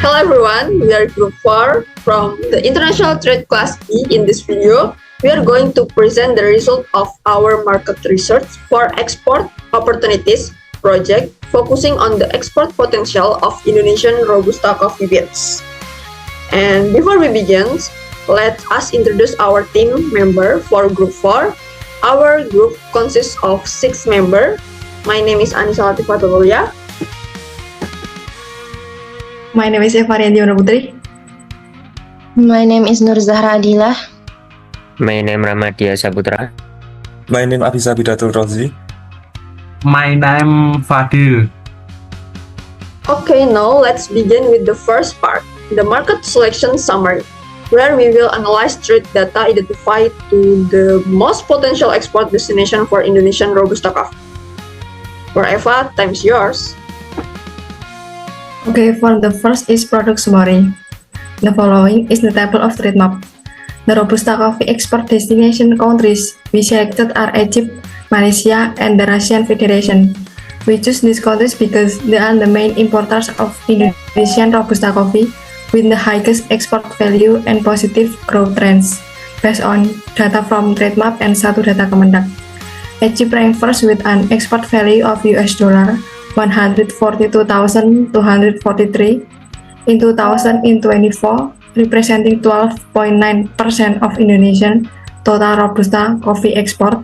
Hello everyone, we are Group 4 from the International Trade Class B. In this video, we are going to present the result of our market research for export opportunities project focusing on the export potential of Indonesian Robusta coffee beans. And before we begin, let us introduce our team member for Group 4. Our group consists of 6 members. My name is Anissa Latifah. My name is Eva Rianti Putri. My name is Nur Zahra Adila. My name Ramadia Saputra. My name Abisa Bidatul Rozi. My name Fadil. Okay, now let's begin with the first part, the market selection summary, where we will analyze trade data identified to the most potential export destination for Indonesian Robusta coffee. For Eva, time's yours. Okay, for the first is product summary. The following is the table of trade map. The Robusta coffee export destination countries we selected are Egypt, Malaysia, and the Russian Federation. We choose these countries because they are the main importers of Indonesian Robusta coffee with the highest export value and positive growth trends, based on data from trade map and Satu Data Kemendak. Egypt ranked first with an export value of US dollar 142,243 in 2024, representing 12.9% of Indonesian total Robusta coffee export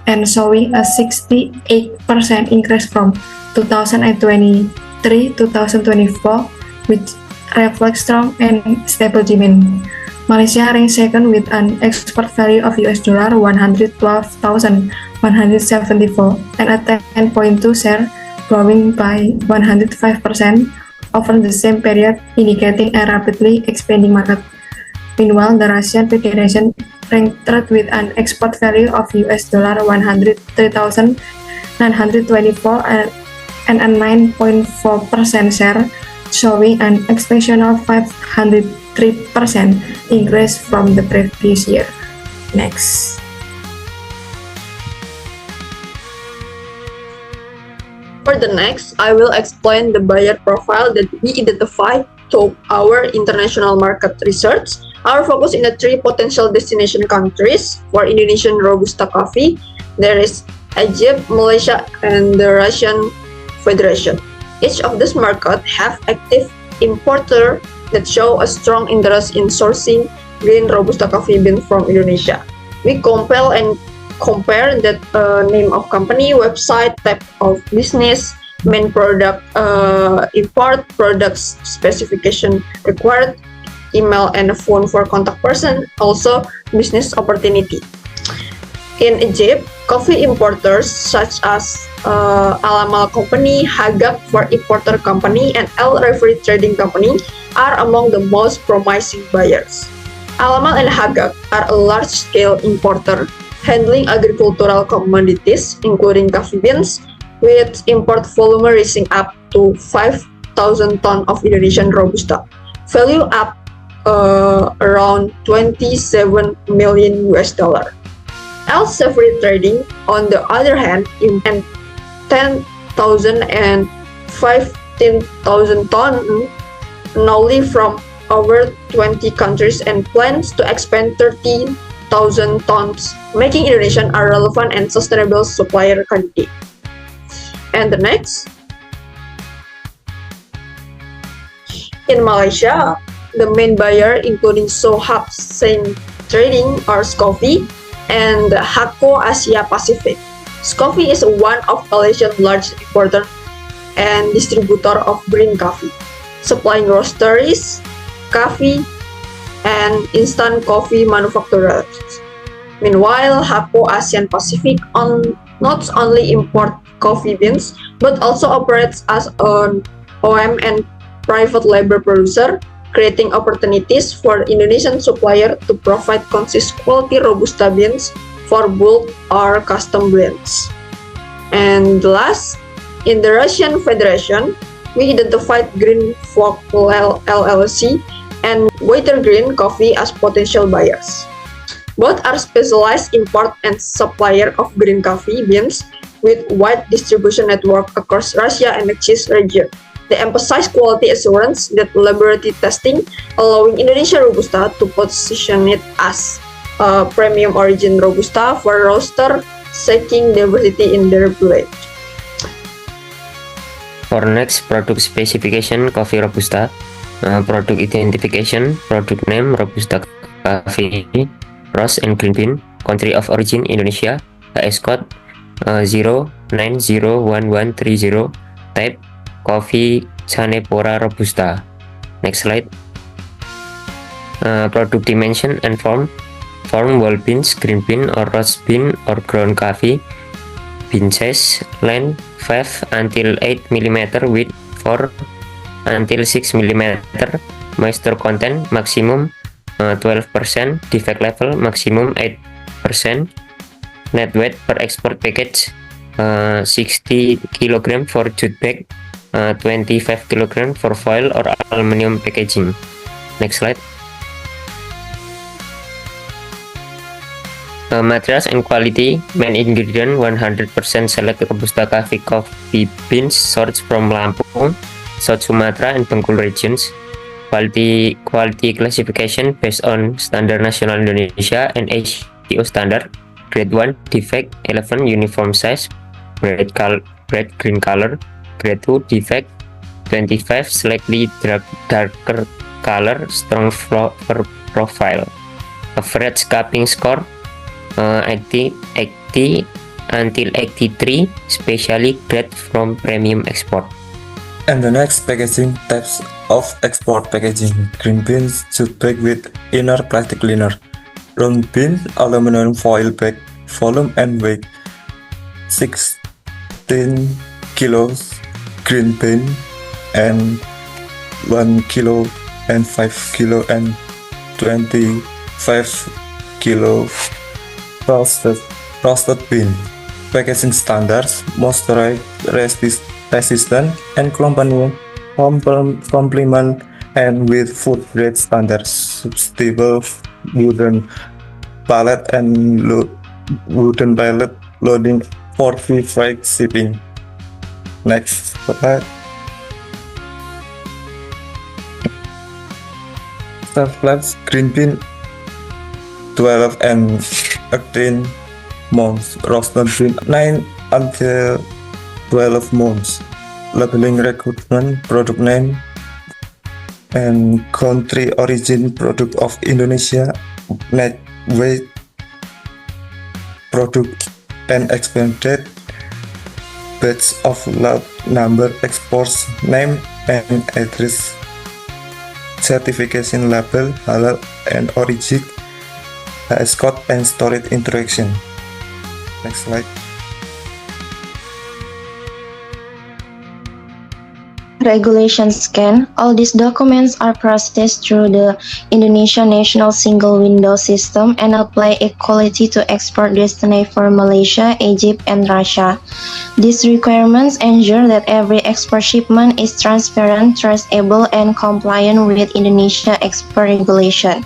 and showing a 68% increase from 2023-2024, which reflects strong and stable demand. Malaysia ranked second with an export value of US dollar 112,174 and a 10.2 share, growing by 105% over the same period, indicating a rapidly expanding market. Meanwhile, the Russian Federation ranked third with an export value of US dollar 103,924 and a 9.4% share, showing an exceptional 503% increase from the previous year. Next. For the next, I will explain the buyer profile that we identified to our international market research. Our focus in the 3 potential destination countries for Indonesian Robusta coffee. There is Egypt, Malaysia, and the Russian Federation. Each of these markets have active importers that show a strong interest in sourcing green Robusta coffee beans from Indonesia. We compare that name of company, website, type of business, main product, import products, specification required, email and a phone for contact person, also business opportunity. In Egypt, coffee importers such as Alamal Company, Hagak for importer company, and El Refri Trading Company are among the most promising buyers. Alamal and Hagak are a large-scale importer handling agricultural commodities, including coffee beans, with import volume reaching up to 5,000 tons of Indonesian Robusta, value up around 27 million US dollar. El Refri Trading, on the other hand, import 10,000 and 15,000 tons annually from over 20 countries and plans to expand 30,000 tons, making Indonesia a relevant and sustainable supplier candidate. And the next, in Malaysia, the main buyer including Sohab Saint Trading or Scoffy and Hako Asia Pacific. Scoffy is one of Malaysia's largest importer and distributor of green coffee, supplying roasteries, coffee, and instant coffee manufacturers. Meanwhile, Hako ASEAN Pacific not only import coffee beans but also operates as an OEM and private label producer, creating opportunities for Indonesian suppliers to provide consistent quality Robusta beans for bulk or custom blends. And last, in the Russian Federation, we identified Green Fog LLC and Waiter Green Coffee as potential buyers. Both are specialized import and supplier of green coffee beans with wide distribution network across Russia and the CIS region. They emphasize quality assurance that laboratory testing, allowing Indonesia Robusta to position it as a premium origin Robusta for roaster seeking diversity in their blend. For next, product specification coffee Robusta, product identification, product name Robusta Coffee, roast and green bean, country of origin Indonesia, AS code 0901130, type coffee Canepora Robusta. Next slide. Product dimension and form whole beans, green bean or roast bean or ground coffee. Bean size, length 5 until 8 mm, width 4 until 6 mm, moisture content maximum 12%, defect level maximum 8%, net weight per export package 60 kg for jute bag, 25 kg for foil or aluminum packaging. Next slide. Materials and quality. Main ingredient 100% select Robusta coffee beans sourced from Lampung, South Sumatra and Bengkulu regions. Quality classification based on Standard Nasional Indonesia and HTO standard. Grade 1 defect 11 uniform size, bright green color. Grade 2 defect 25 slightly darker color, strong flavor profile. Average cupping score 80 until 83, specially grade from premium export. And the next packaging types of export packaging: green beans jute bag with inner plastic liner, round bean aluminum foil bag, volume and weight 16 kilos green bean and 1 kilo and 5 kilo and 25 kilo roasted bean. Packaging standards: moisture resistant and complement and with food grade standards, stable wooden pallet and wooden pallet loading for free freight shipping. Next slide. Surplus green bean 12 and 18 months, roasted bean 9 until 12 months. Labeling requirement: product name and country origin, product of Indonesia, net weight, product and expanded batch of lot number, exports name and address, certification label, halal and origin, AS code and storage interaction. Next slide. Regulation scan. All these documents are processed through the Indonesia National Single Window System and apply equality to export destiny for Malaysia, Egypt, and Russia. These requirements ensure that every export shipment is transparent, traceable, and compliant with Indonesia export regulation.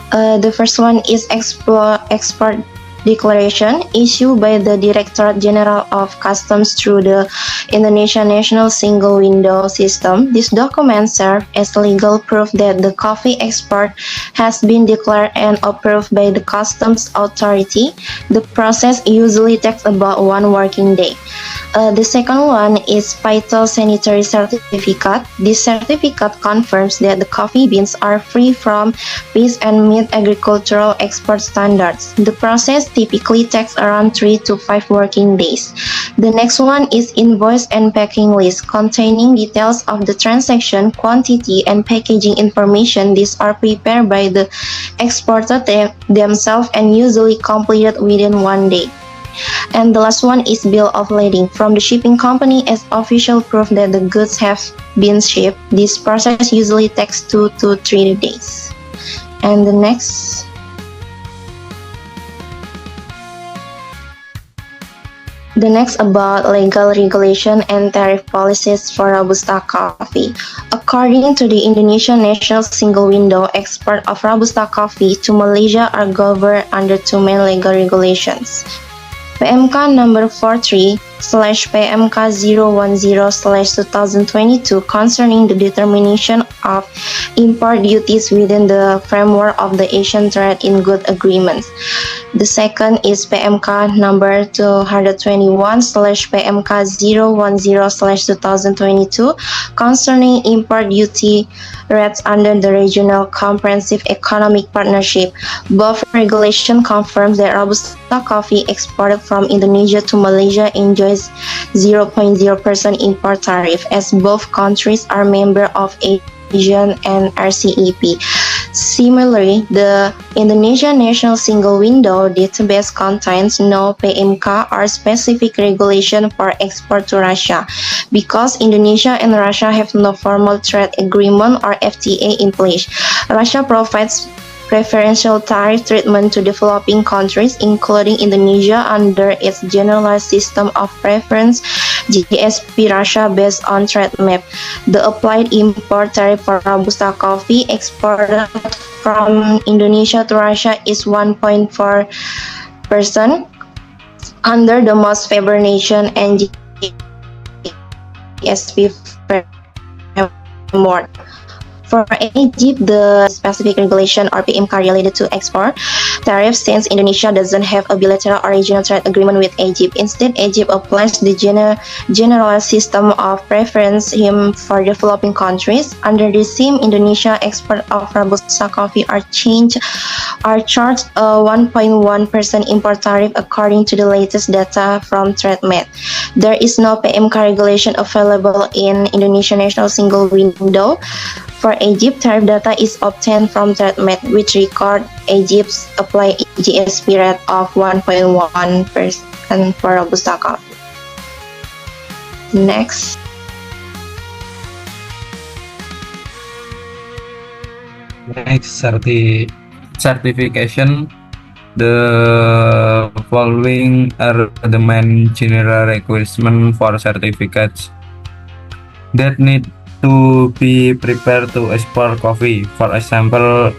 The first one is export declaration issued by the Directorate General of Customs through the Indonesia National Single Window System. This document serves as legal proof that the coffee export has been declared and approved by the customs authority. The process usually takes about 1 working day. The second one is phytosanitary certificate. This certificate confirms that the coffee beans are free from pests and meet agricultural export standards. The process typically takes around 3 to 5 working days. The next one is invoice and packing list, containing details of the transaction, quantity, and packaging information. These are prepared by the exporter themselves and usually completed within 1 day. And the last one is bill of lading from the shipping company as official proof that the goods have been shipped. This process usually takes 2 to 3 days. And the next about legal regulation and tariff policies for Robusta coffee. According to the Indonesian National Single Window, export of Robusta coffee to Malaysia are governed under 2 main legal regulations. PMK number 43 PMK 010/2022 concerning the determination of import duties within the framework of the Asian Trade in Goods Agreements. The second is PMK number 221/PMK 010/2022 concerning import duty rates under the Regional Comprehensive Economic Partnership. Both regulation confirms that Robusta coffee exported from Indonesia to Malaysia enjoys 0.0% import tariff, as both countries are member of ASEAN and RCEP. Similarly, the Indonesian National Single Window database contains no PMK or specific regulation for export to Russia, because Indonesia and Russia have no formal trade agreement or FTA in place. Russia provides preferential tariff treatment to developing countries, including Indonesia, under its Generalized System of Preference (GSP) Russia based on trade map. The applied import tariff for Robusta coffee exported from Indonesia to Russia is 1.4% under the Most Favored Nation and GSP framework. For Egypt, the specific regulation or PMK related to export tariffs, since Indonesia doesn't have a bilateral or regional trade agreement with Egypt. Instead, Egypt applies the generalized system of preference for developing countries. Under this scheme, Indonesia export of Robusta coffee are charged a 1.1% import tariff according to the latest data from TradeMed. There is no PMK regulation available in Indonesia National Single Window. For Egypt, tariff data is obtained from TradeMed, which record Egypt's applied GSP rate of 1.1% for Robusta coffee. Next. Certification. The following are the main general requirements for certificates that need to be prepared to export coffee. For example,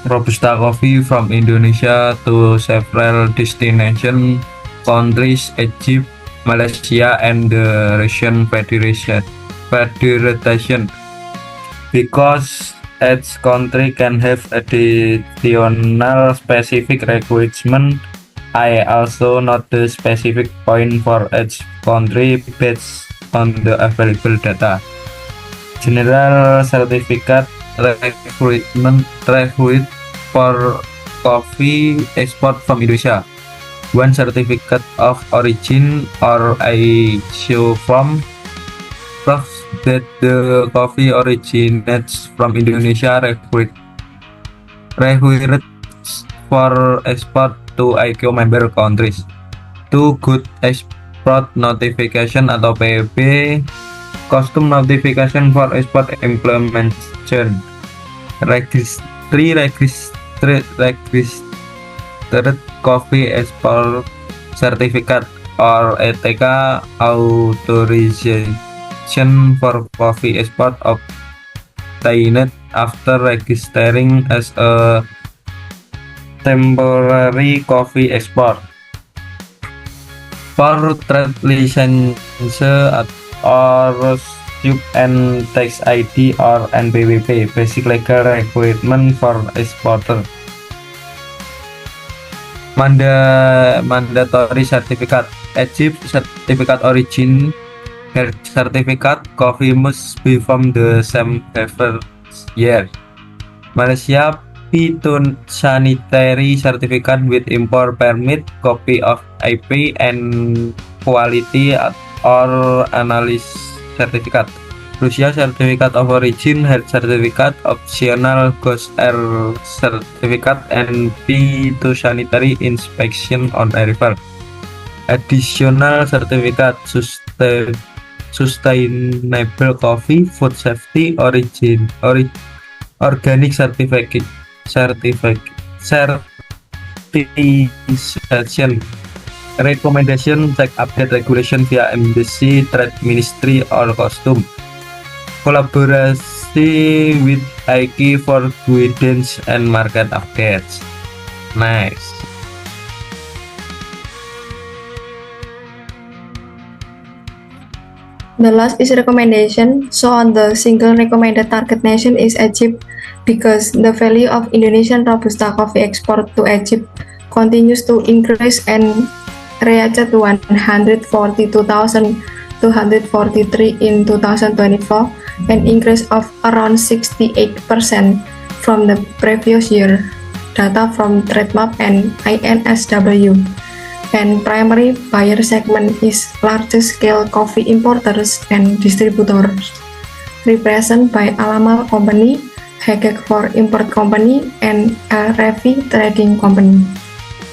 Robusta coffee from Indonesia to several destination countries, Egypt, Malaysia, and the Russian Federation, because each country can have additional specific requirement. I also note the specific point for each country based on the available data. General certificate requirement for coffee export from Indonesia. One certificate of origin or ISO from proves that the coffee originates from Indonesia, required for export to ICO member countries. 2. Good export notification atau PEP. Custom notification for export implementation. Registered coffee export certificate or ETK authorization for coffee export obtained after registering as a temporary coffee export. For trade license or SUP and tax ID or NPWP, basic legal requirement for exporter. Mandatory certificate. Egypt certificate origin certificate. Coffee must be from the same year. Malaysia sanitary certificate with import permit, copy of IP and quality or analysis certificate. Russia certificate of origin, health certificate, optional ghost air certificate, and sanitary inspection on arrival. Additional certificate sustainable coffee, food safety, organic certification. Recommendation: check update regulation via embassy, trade ministry, or custom. Collaborasi with IKI for guidance and market updates. Nice. The last is recommendation. So on the single recommended target nation is Egypt because the value of Indonesian Robusta coffee export to Egypt continues to increase and reached to 142,243 in 2024, an increase of around 68% from the previous year. Data from TradeMap and INSW. And primary buyer segment is large-scale coffee importers and distributors, represented by Alamal Company, Hegek for Import Company, and Revi Trading Company.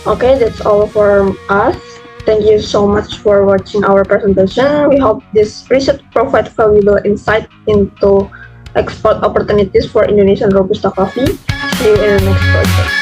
Okay, that's all for us. Thank you so much for watching our presentation. We hope this research provides valuable insight into export opportunities for Indonesian Robusta coffee. See you in the next project.